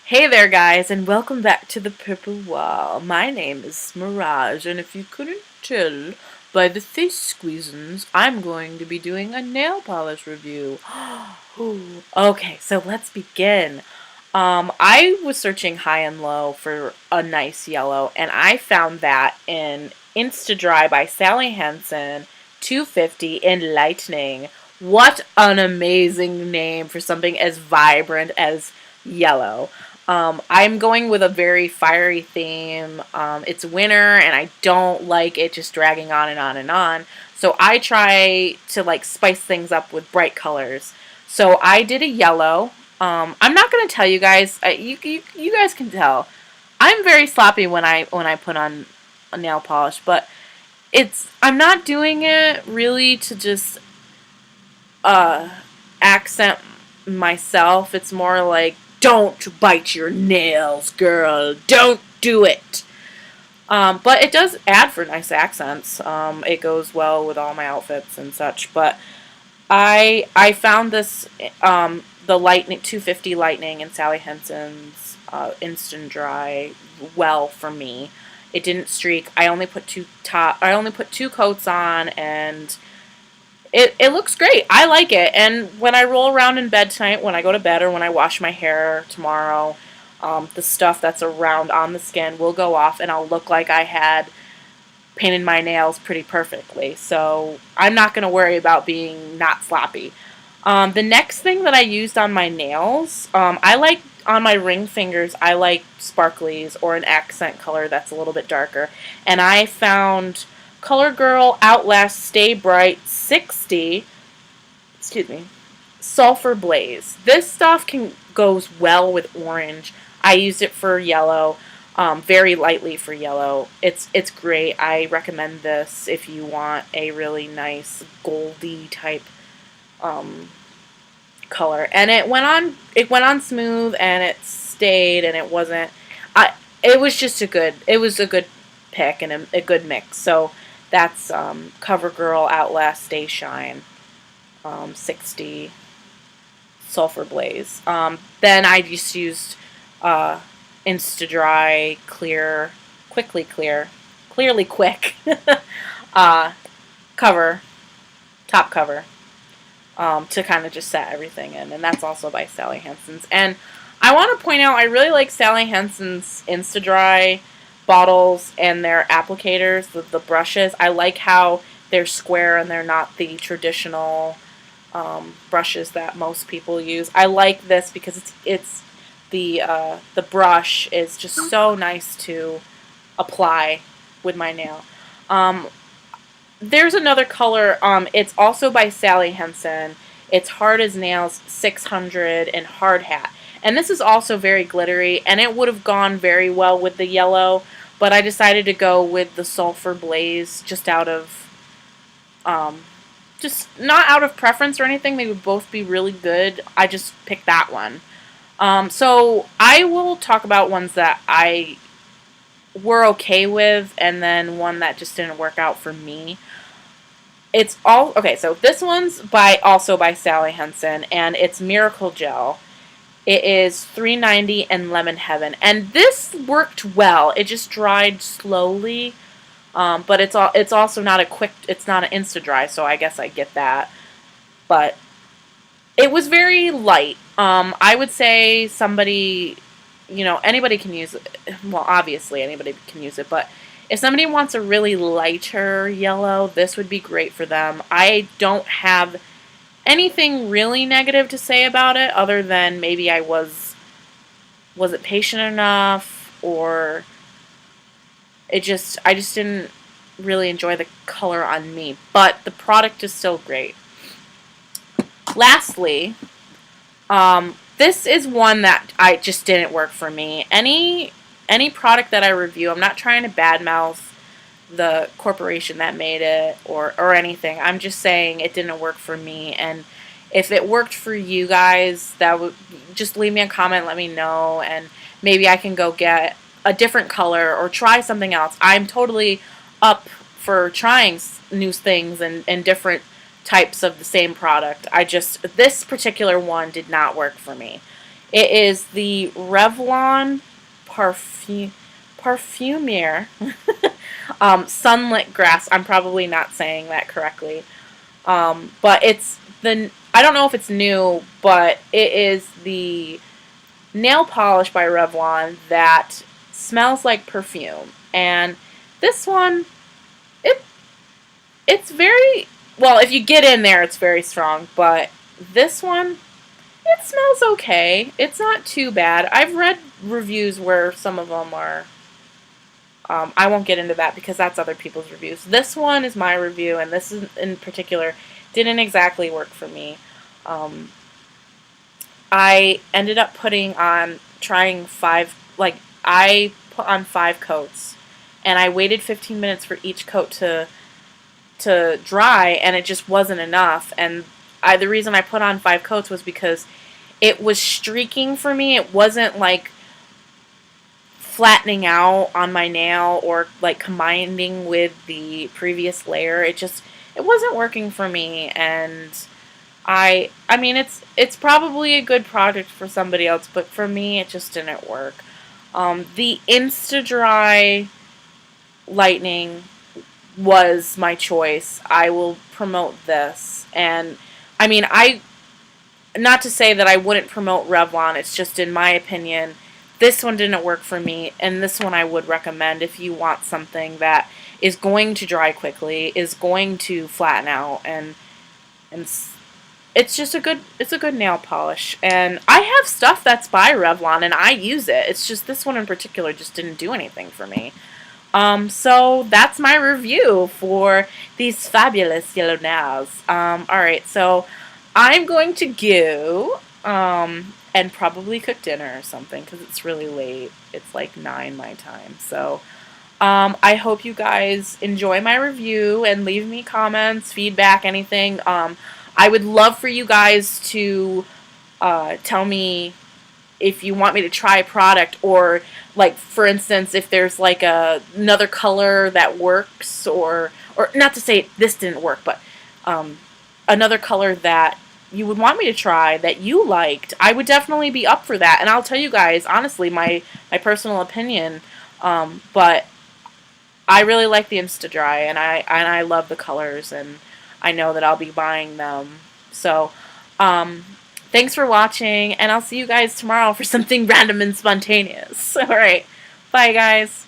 Hey there, guys, and welcome back to the Purple Wall. My name is Mirage, and if you couldn't tell by the face squeezins, I'm going to be doing a nail polish review. Ooh. Okay, so let's begin. I was searching high and low for a nice yellow, and I found that in Insta Dry by Sally HENsen, 250 in Lightning. What an amazing name for something as vibrant as yellow. I'm going with a very fiery theme. It's winter, and I don't like it just dragging on and on and on. So I try to like spice things up with bright colors. So I did a yellow. I'm not gonna tell you guys. You guys can tell. I'm very sloppy when I put on a nail polish, but I'm not doing it really to just uh, accent myself. It's more like, don't bite your nails, girl. Don't do it. But it does add for nice accents. It goes well with all my outfits and such. But I found this the Lightning 250 Lightning and Sally HENsen's Instant Dry well for me. It didn't streak. I only put two coats on, and it looks great. I like it. And when I roll around in bed tonight, when I go to bed or when I wash my hair tomorrow, the stuff that's around on the skin will go off, and I'll look like I had painted my nails pretty perfectly. So I'm not going to worry about being not sloppy. The next thing that I used on my nails, I like on my ring fingers, I like sparklies or an accent color that's a little bit darker. And I found Colorgirl Outlast Stay Bright 60, Sulfur Blaze. This stuff goes well with orange. I used it for yellow, very lightly for yellow. It's great. I recommend this if you want a really nice goldy type color. And it went on smooth, and it stayed, and it wasn't. It was just a good pick and a good mix. So that's CoverGirl Outlast Stay Shine 60 Sulfur Blaze. Then I just used Insta Dry Clearly Quick cover, top cover, to kind of just set everything in. And that's also by Sally HENsen's. And I want to point out, I really like Sally HENsen's Insta Dry bottles and their applicators, the brushes. I like how they're square and they're not the traditional brushes that most people use. I like this because it's the brush is just so nice to apply with my nail. There's another color. It's also by Sally HENsen. It's Hard as Nails 600 and Hard Hat. And this is also very glittery, and it would have gone very well with the yellow, but I decided to go with the Sulfur Blaze just out of, just not out of preference or anything. They would both be really good. I just picked that one. So I will talk about ones that I were okay with, and then one that just didn't work out for me. It's all okay. So this one's also by Sally HENsen, and it's Miracle Gel. It is $3.90 and Lemon Heaven, and this worked well. It just dried slowly, but it's also not it's not an Insta Dry, so I guess I get that. But it was very light. I would say anybody can use it. Well, obviously anybody can use it, but if somebody wants a really lighter yellow, this would be great for them. I don't have anything really negative to say about it, other than maybe I wasn't patient enough, or I just didn't really enjoy the color on me. But the product is still great. Lastly, this is one that I just didn't work for me. Any product that I review, I'm not trying to badmouth the corporation that made it or anything. I'm just saying it didn't work for me, and if it worked for you guys, that would just leave me a comment, let me know, and maybe I can go get a different color or try something else. I'm totally up for trying new things and different types of the same product. This particular one did not work for me. It is the Revlon Parfumier Sunlit Grass. I'm probably not saying that correctly. But it's I don't know if it's new, but it is the nail polish by Revlon that smells like perfume. And this one, it it's very, well, if you get in there, it's very strong, but this one, it smells okay. It's not too bad. I've read reviews where some of them are, I won't get into that because that's other people's reviews. This one is my review, and this is, in particular, didn't exactly work for me. Um, I ended up trying I put on 5 coats, and I waited 15 minutes for each coat to dry, and it just wasn't enough. And the reason I put on 5 coats was because it was streaking for me. It wasn't like flattening out on my nail or like combining with the previous layer. It wasn't working for me, and I mean it's probably a good product for somebody else, but for me it just didn't work. The Insta Dry Lightning was my choice. I will promote this. And I mean, not to say that I wouldn't promote Revlon, it's just in my opinion, this one didn't work for me, and this one I would recommend if you want something that is going to dry quickly, is going to flatten out, and it's a good nail polish. And I have stuff that's by Revlon and I use it. It's just this one in particular just didn't do anything for me. So that's my review for these fabulous yellow nails. Alright, so I'm going to go, and probably cook dinner or something because it's really late. It's like 9 my time. So, I hope you guys enjoy my review and leave me comments, feedback, anything. I would love for you guys to tell me if you want me to try a product, or like for instance if there's like another color that works, or not to say this didn't work, but another color that you would want me to try that you liked. I would definitely be up for that, and I'll tell you guys honestly my personal opinion, but I really like the Insta Dry, and I love the colors, and I know that I'll be buying them. So thanks for watching, and I'll see you guys tomorrow for something random and spontaneous. Alright, bye guys.